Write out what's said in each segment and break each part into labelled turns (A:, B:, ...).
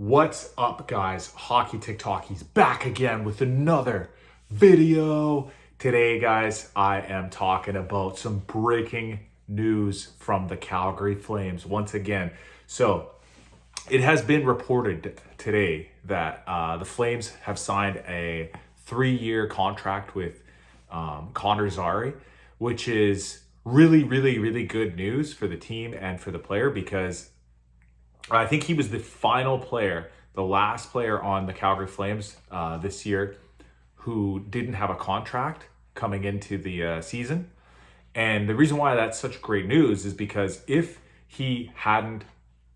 A: What's up, guys? Hockey TikTok, he's back again with another video. Today, guys, I am talking about some breaking news from the Calgary Flames once again. So, it has been reported today that the Flames have signed a 3-year contract with Connor Zary, which is really good news for the team and for the player because I think he was the final player, the last player on the Calgary Flames this year who didn't have a contract coming into the season. And the reason why that's such great news is because if he hadn't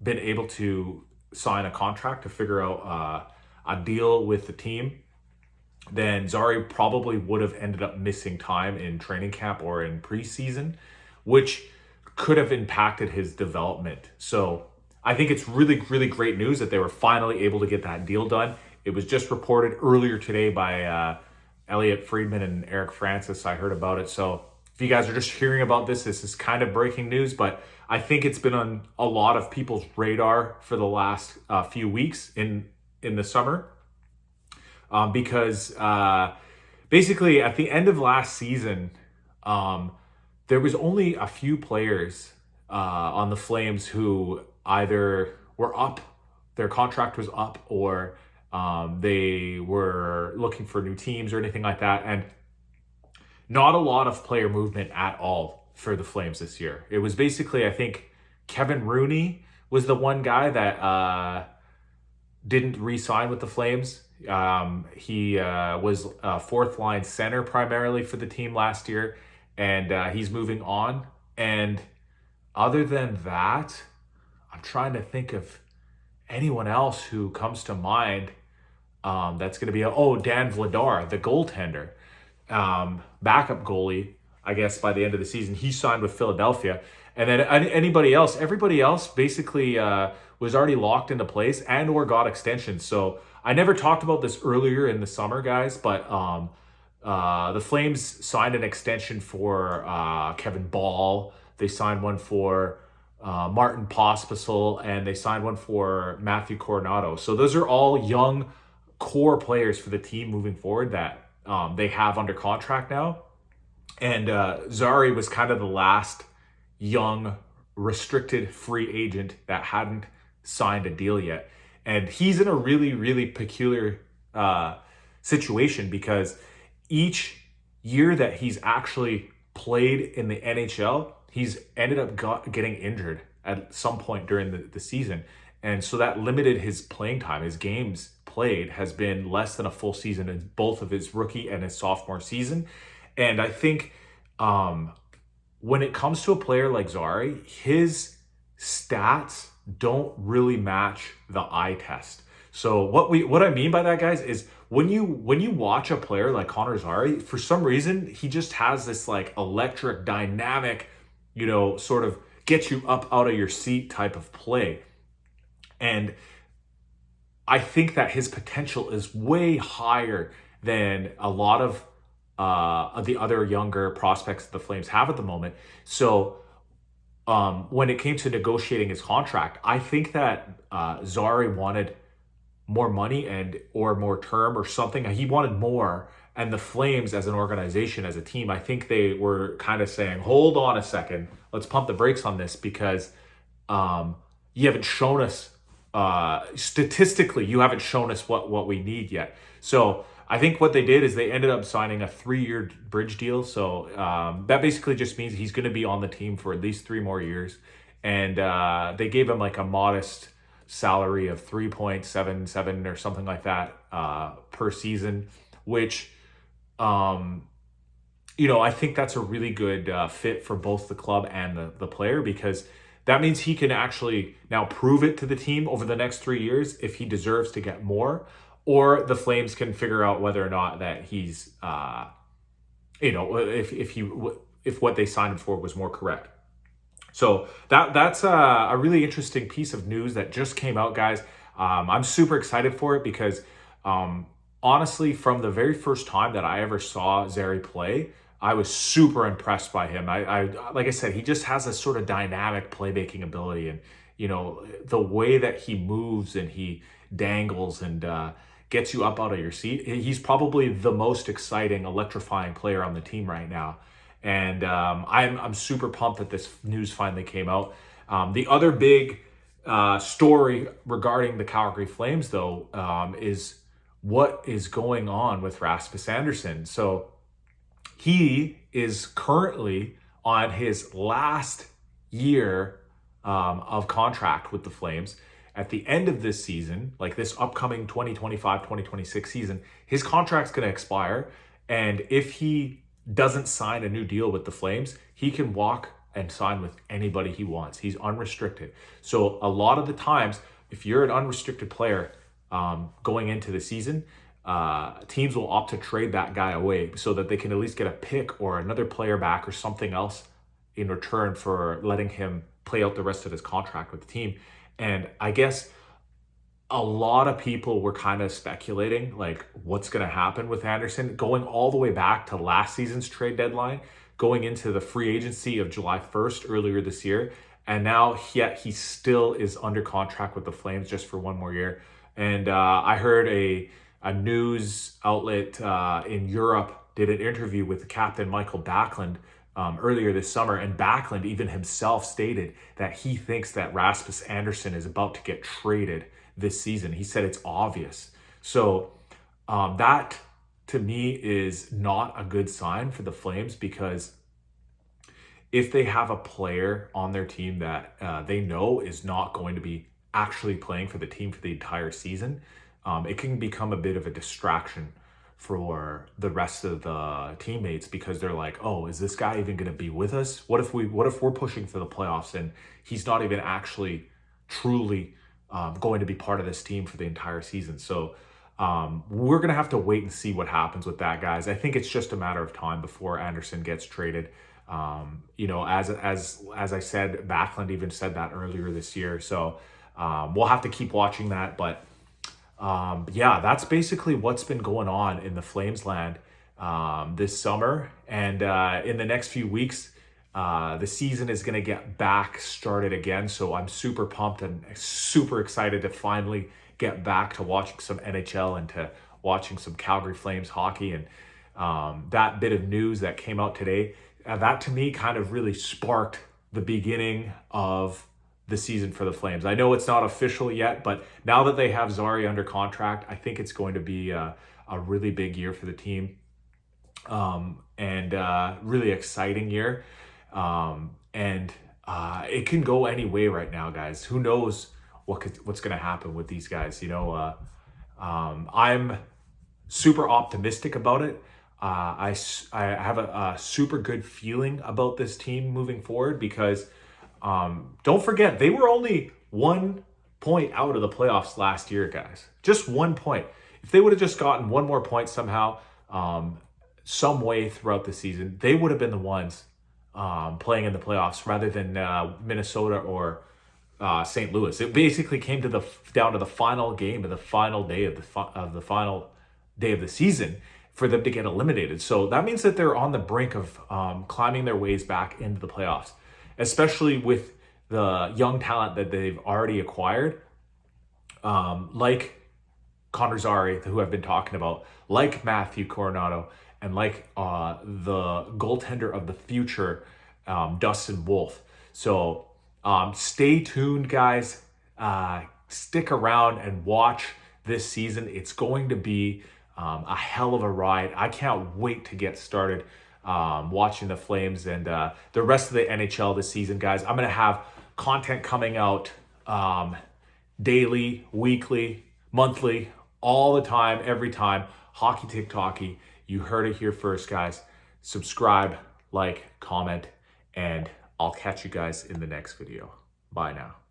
A: been able to sign a contract to figure out a deal with the team, then Zary probably would have ended up missing time in training camp or in preseason, which could have impacted his development. So I think it's really great news that they were finally able to get that deal done. It was just reported earlier today by Elliot Friedman and Eric Francis. I heard about it. So if you guys are just hearing about this, this is kind of breaking news, but I think it's been on a lot of people's radar for the last few weeks in the summer. Because basically at the end of last season, there was only a few players on the Flames who either were up, their contract was up, or they were looking for new teams or anything like that. And not a lot of player movement at all for the Flames this year. It was basically, I think, Kevin Rooney was the one guy that didn't re-sign with the Flames. He was a fourth line center primarily for the team last year, and he's moving on. And other than that, I'm trying to think of anyone else who comes to mind that's going to be, Dan Vladar, the goaltender, backup goalie, I guess, by the end of the season. He signed with Philadelphia. And then everybody else basically was already locked into place and or got extensions. So I never talked about this earlier in the summer, guys, but the Flames signed an extension for Kevin Ball. They signed one for Martin Pospisil, and they signed one for Matthew Coronado. So those are all young core players for the team moving forward that they have under contract now. And Zary was kind of the last young restricted free agent that hadn't signed a deal yet. And he's in a really peculiar situation because each year that he's actually played in the NHL, he's ended up getting injured at some point during the season. And so that limited his playing time. His games played has been less than a full season in both of his rookie and his sophomore season. And I think when it comes to a player like Zary, his stats don't really match the eye test. So what I mean by that, guys, is when you watch a player like Connor Zary, for some reason he just has this like electric, dynamic, sort of get you up out of your seat type of play. And I think that his potential is way higher than a lot of the other younger prospects the Flames have at the moment. So when it came to negotiating his contract, I think that Zary wanted more money or more term or something. He wanted more. And the Flames as an organization, as a team, I think they were kind of saying, hold on a second, let's pump the brakes on this because you haven't shown us, statistically, you haven't shown us what we need yet. So I think what they did is they ended up signing a 3-year bridge deal. So that basically just means he's going to be on the team for at least 3 more years. And they gave him like a modest salary of 3.77 or something like that per season, which I think that's a really good fit for both the club and the player, because that means he can actually now prove it to the team over the next 3 years if he deserves to get more, or the Flames can figure out whether or not that he's, if what they signed him for was more correct. So that's a really interesting piece of news that just came out, guys. I'm super excited for it because honestly, from the very first time that I ever saw Zary play, I was super impressed by him. I like I said, he just has a sort of dynamic playmaking ability, and the way that he moves and he dangles and gets you up out of your seat. He's probably the most exciting, electrifying player on the team right now. And I'm super pumped that this news finally came out. The other big story regarding the Calgary Flames, though, is what is going on with Rasmus Andersson. So he is currently on his last year of contract with the Flames. At the end of this season, like this upcoming 2025-2026 season, his contract's going to expire. And if he doesn't sign a new deal with the Flames, he can walk and sign with anybody he wants. He's unrestricted. So a lot of the times, if you're an unrestricted player going into the season, teams will opt to trade that guy away so that they can at least get a pick or another player back or something else in return for letting him play out the rest of his contract with the team. And I guess a lot of people were kind of speculating like what's going to happen with Andersson going all the way back to last season's trade deadline, going into the free agency of July 1st earlier this year. And now yet he still is under contract with the Flames just for one more year. And I heard a news outlet in Europe did an interview with Captain Michael Backlund earlier this summer, and Backlund even himself stated that he thinks that Rasmus Andersson is about to get traded this season. He said it's obvious. So that to me is not a good sign for the Flames, because if they have a player on their team that they know is not going to be actually playing for the team for the entire season, it can become a bit of a distraction for the rest of the teammates, because they're like, oh, is this guy even going to be with us? What if we're pushing for the playoffs and he's not even actually truly going to be part of this team for the entire season? So we're going to have to wait and see what happens with that, guys. I think it's just a matter of time before Andersson gets traded. As I said, Backlund even said that earlier this year. So we'll have to keep watching that. But yeah, that's basically what's been going on in the Flames land this summer. And in the next few weeks, the season is going to get back started again. So I'm super pumped and super excited to finally get back to watching some NHL and to watching some Calgary Flames hockey. And that bit of news that came out today, that to me kind of really sparked the beginning of the season for the Flames. I know it's not official yet, but now that they have Zary under contract, I think it's going to be a really big year for the team, and really exciting year. And it can go any way right now, guys. Who knows what's going to happen with these guys? I'm super optimistic about it. I have a super good feeling about this team moving forward, because don't forget, they were only 1 point out of the playoffs last year, guys. Just 1 point. If they would have just gotten one more point somehow, some way throughout the season, they would have been the ones playing in the playoffs rather than Minnesota or St. Louis. It basically came down to the final game of the final day of the final day of the season for them to get eliminated. So that means that they're on the brink of climbing their ways back into the playoffs, especially with the young talent that they've already acquired, like Connor Zary, who I've been talking about, like Matthew Coronado, and like the goaltender of the future, Dustin Wolf. So stay tuned, guys. Stick around and watch this season. It's going to be a hell of a ride. I can't wait to get started watching the Flames and the rest of the NHL this season, guys. I'm going to have content coming out daily, weekly, monthly, all the time, every time. Hockey TikToky. You heard it here first, guys. Subscribe, like, comment, and I'll catch you guys in the next video. Bye now.